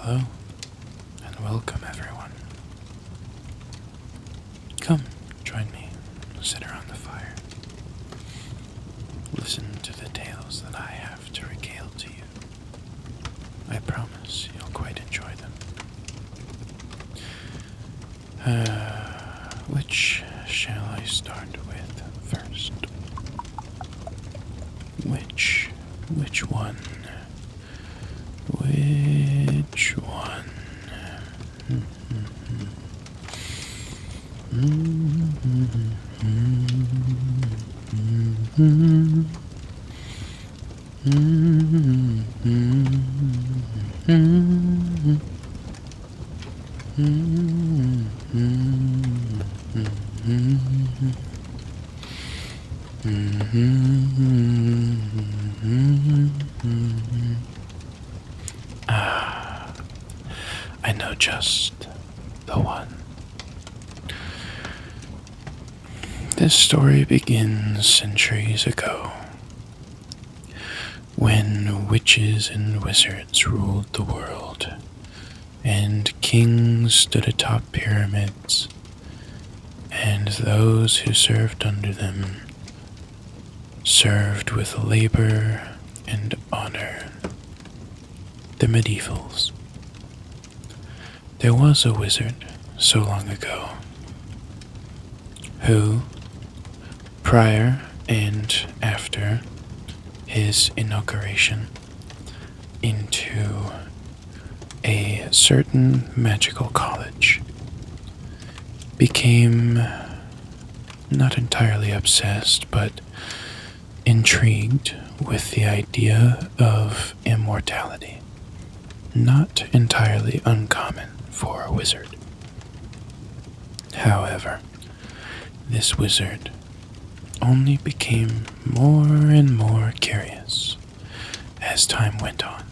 Hello, and welcome everyone. Come, join me, sit around the fire. Listen to the tales that I have to regale to you. I promise you'll quite enjoy them. Which shall I start with first? Which one? Which one? I know just the one. This story begins centuries ago, when witches and wizards ruled the world, and kings stood atop pyramids, and those who served under them served with labor and honor. The medievals. There was a wizard so long ago who, prior and after his inauguration into a certain magical college, became not entirely obsessed, but intrigued with the idea of immortality, not entirely uncommon for a wizard. However, this wizard only became more and more curious as time went on.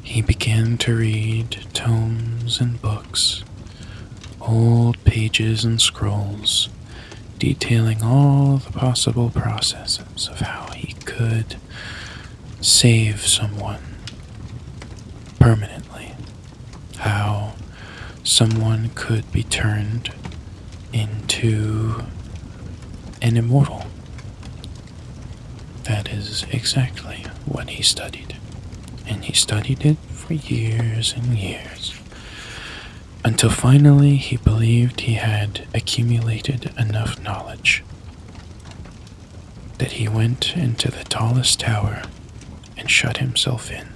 He began to read tomes and books, old pages and scrolls, detailing all the possible processes of how he could save someone permanently, how someone could be turned into an immortal. That is exactly what he studied, and he studied it for years and years, until finally he believed he had accumulated enough knowledge that he went into the tallest tower and shut himself in,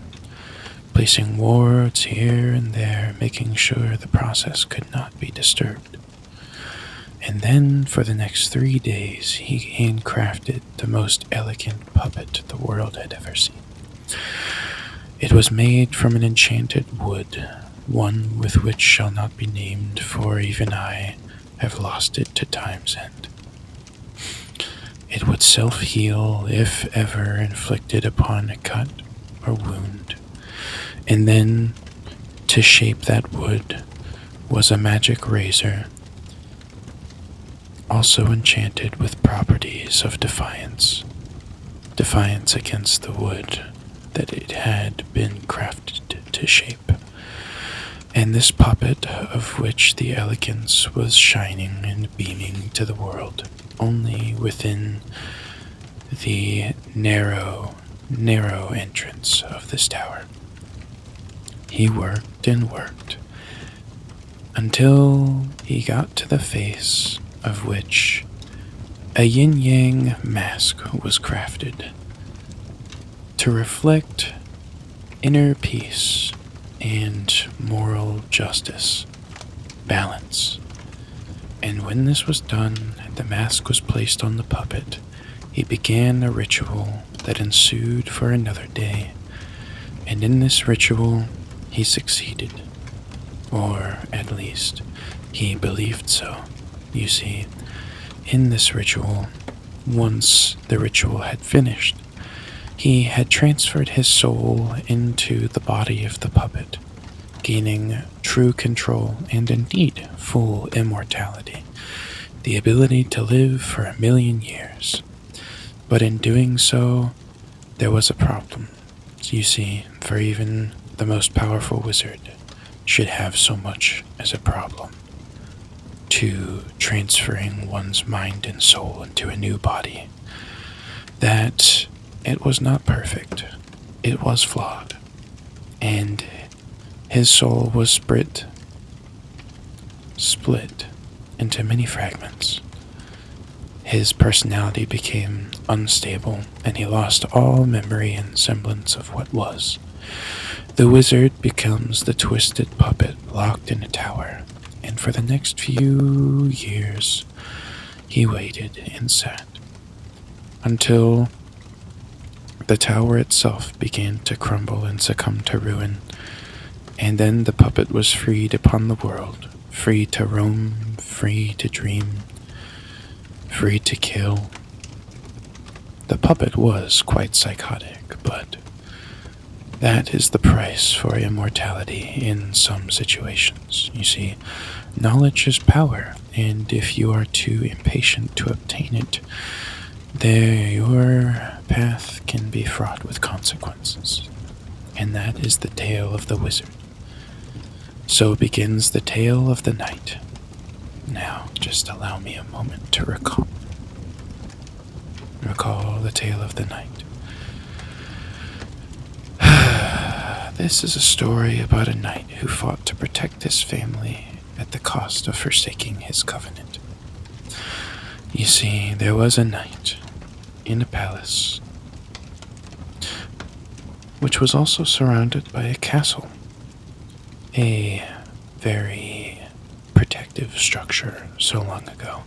placing wards here and there, making sure the process could not be disturbed. And then, for the next 3 days, he handcrafted the most elegant puppet the world had ever seen. It was made from an enchanted wood, one with which shall not be named, for even I have lost it to time's end. It would self-heal if ever inflicted upon a cut or wound, and then, to shape that wood, was a magic razor, also enchanted with properties of defiance against the wood that it had been crafted to shape. And this puppet, of which the elegance was shining and beaming to the world only within the narrow entrance of this tower. He worked and worked until he got to the face of which a yin-yang mask was crafted to reflect inner peace and moral justice, balance. And when this was done, the mask was placed on the puppet. He began a ritual that ensued for another day, and in this ritual he succeeded, or at least he believed so. You see, in this ritual, once the ritual had finished, he had transferred his soul into the body of the puppet, gaining true control and indeed full immortality, the ability to live for 1,000,000 years. But in doing so, there was a problem, You see, for even the most powerful wizard should have so much as a problem to transferring one's mind and soul into a new body, that it was not perfect, it was flawed, and his soul was split into many fragments. His personality became unstable, and he lost all memory and semblance of what was. The wizard becomes the twisted puppet locked in a tower, and for the next few years he waited and sat until the tower itself began to crumble and succumb to ruin, and then the puppet was freed upon the world, free to roam, free to dream, free to kill. The puppet was quite psychotic, but that is the price for immortality in some situations. You see, knowledge is power, and if you are too impatient to obtain it, your path can be fraught with consequences. And that is the tale of the wizard. So begins the tale of the night. Now, just allow me a moment to recall the tale of the night. This is a story about a knight who fought to protect his family at the cost of forsaking his covenant. You see, there was a knight in a palace, which was also surrounded by a castle, a very protective structure so long ago.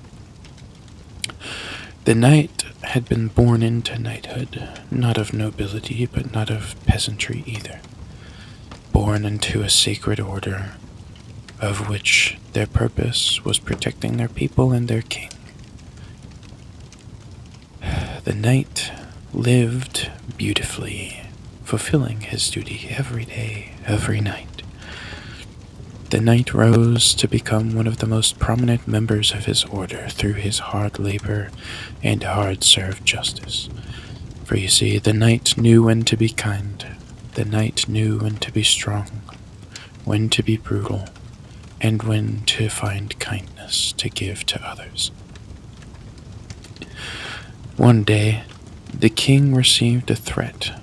The knight had been born into knighthood, not of nobility, but not of peasantry either. Born into a sacred order, of which their purpose was protecting their people and their king. The knight lived beautifully, fulfilling his duty every day, every night. The knight rose to become one of the most prominent members of his order through his hard labor and hard-served justice. For you see, the knight knew when to be kind, the knight knew when to be strong, when to be brutal, and when to find kindness to give to others. One day, the king received a threat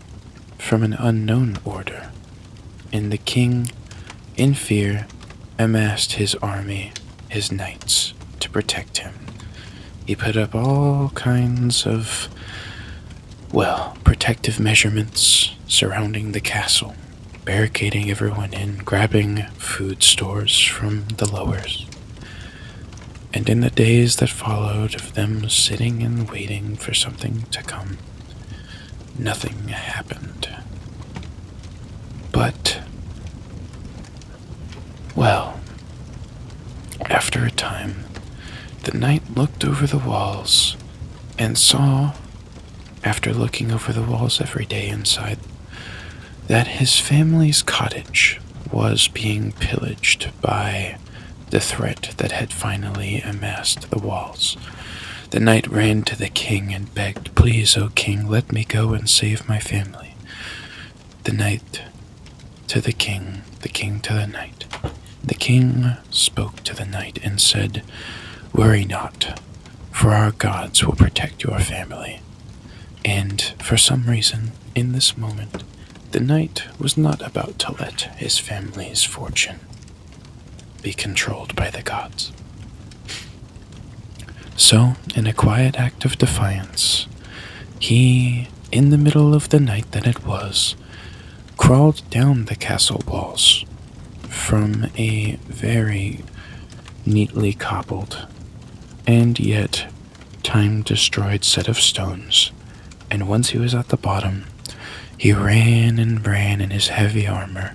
from an unknown order, and the king, in fear, amassed his army, his knights, to protect him. He put up all kinds of, protective measurements surrounding the castle, barricading everyone in, grabbing food stores from the lowers. And in the days that followed of them sitting and waiting for something to come, nothing happened. But, after a time, the knight looked over the walls and saw, after looking over the walls every day inside, that his family's cottage was being pillaged by the threat that had finally amassed the walls. The knight ran to the king and begged, "Please, O king, let me go and save my family." The knight to the king to the knight. The king spoke to the knight and said, "Worry not, for our gods will protect your family." And for some reason, in this moment, the knight was not about to let his family's fortune be controlled by the gods. So, in a quiet act of defiance, he, in the middle of the night that it was, crawled down the castle walls from a very neatly cobbled and yet time-destroyed set of stones, and once he was at the bottom, he ran and ran in his heavy armor,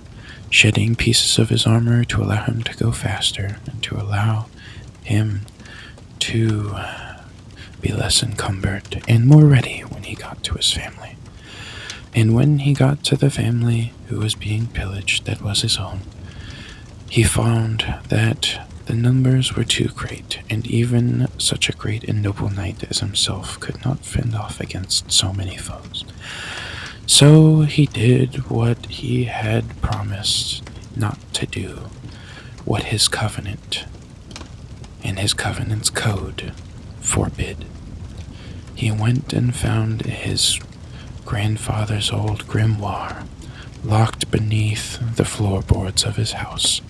shedding pieces of his armor to allow him to go faster and to allow him to be less encumbered and more ready when he got to his family. And when he got to the family who was being pillaged that was his own, he found that the numbers were too great, and even such a great and noble knight as himself could not fend off against so many foes. So he did what he had promised not to do, what his covenant and his covenant's code forbid. He went and found his grandfather's old grimoire locked beneath the floorboards of his house,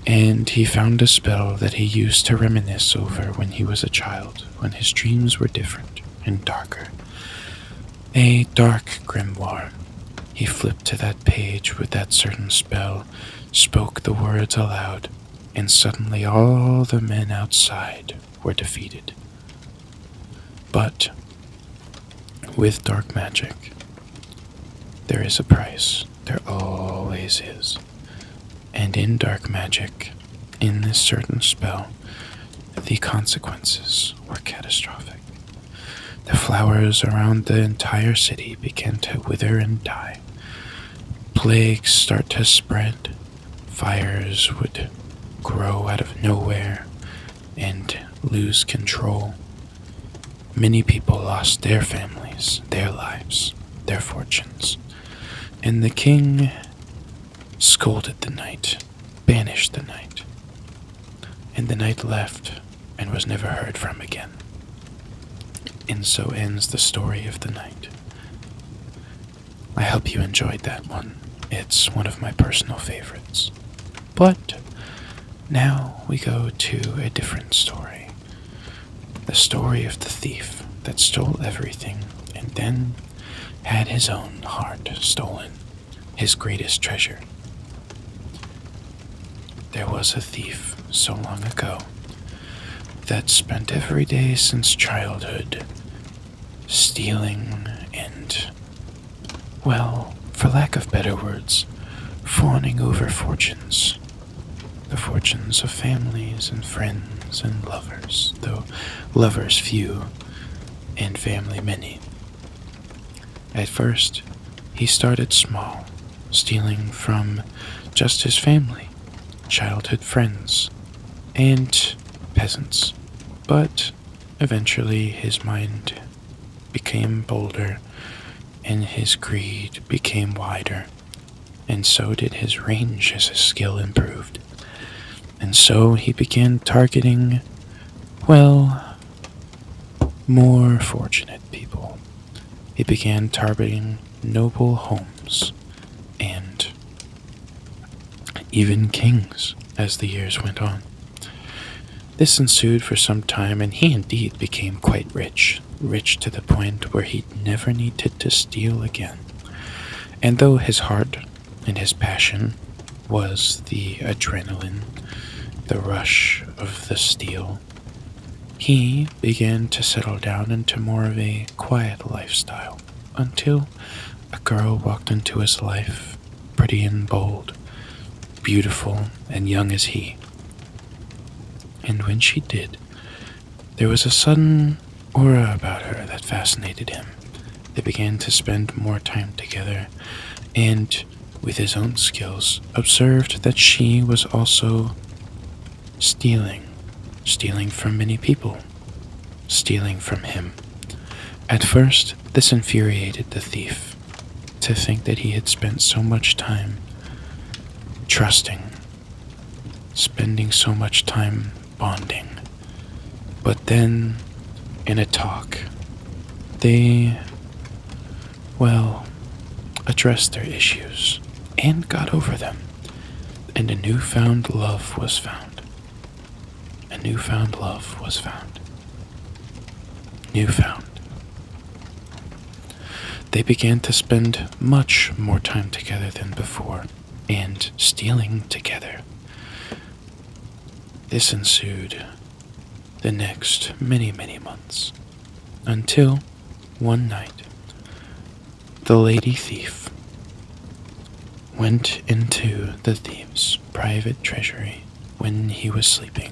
and he found a spell that he used to reminisce over when he was a child, when his dreams were different and darker. A dark grimoire. He flipped to that page with that certain spell, spoke the words aloud, and suddenly all the men outside were defeated. But with dark magic, there is a price. There always is. And in dark magic, in this certain spell, the consequences were catastrophic. The flowers around the entire city began to wither and die. Plagues start to spread. Fires would grow out of nowhere and lose control. Many people lost their families, their lives, their fortunes. And the king scolded the knight, banished the knight. And the knight left and was never heard from again. And so ends the story of the knight. I hope you enjoyed that one. It's one of my personal favorites. But now we go to a different story. The story of the thief that stole everything and then had his own heart stolen, his greatest treasure. There was a thief so long ago that spent every day since childhood stealing and, well, for lack of better words, fawning over fortunes. The fortunes of families and friends and lovers, though lovers few and family many. At first, he started small, stealing from just his family, childhood friends, and peasants. But eventually his mind became bolder and his greed became wider, and so did his range as his skill improved. And so he began targeting, well, more fortunate people. He began targeting noble homes and even kings as the years went on. This ensued for some time, and he indeed became quite rich to the point where he never needed to steal again. And though his heart and his passion was the adrenaline, the rush of the steal, he began to settle down into more of a quiet lifestyle until a girl walked into his life, pretty and bold, beautiful and young as he. And when she did, there was a sudden aura about her that fascinated him. They began to spend more time together, and with his own skills, observed that she was also stealing from many people, stealing from him. At first, this infuriated the thief, to think that he had spent so much time trusting, spending so much time bonding. But then, in a talk, they, well, addressed their issues and got over them, and a newfound love was found. A newfound love was found. Newfound. They began to spend much more time together than before, and stealing together. This ensued the next many, many months, until one night, the lady thief went into the thief's private treasury when he was sleeping,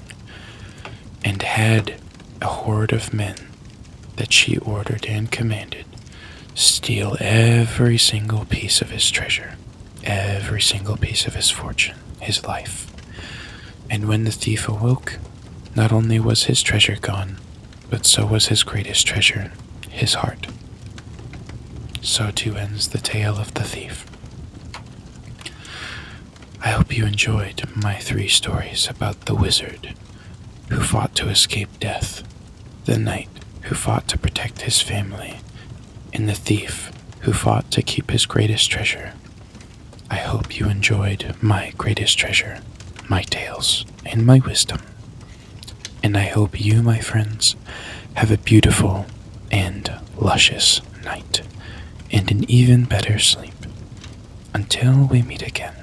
and had a horde of men that she ordered and commanded steal every single piece of his treasure, every single piece of his fortune, his life. And when the thief awoke, not only was his treasure gone, but so was his greatest treasure, his heart. so too ends the tale of the thief. I hope you enjoyed my 3 stories about the wizard who fought to escape death, the knight who fought to protect his family, and the thief who fought to keep his greatest treasure. I hope you enjoyed my greatest treasure, my tales, and my wisdom. And I hope you, my friends, have a beautiful and luscious night, and an even better sleep. Until we meet again.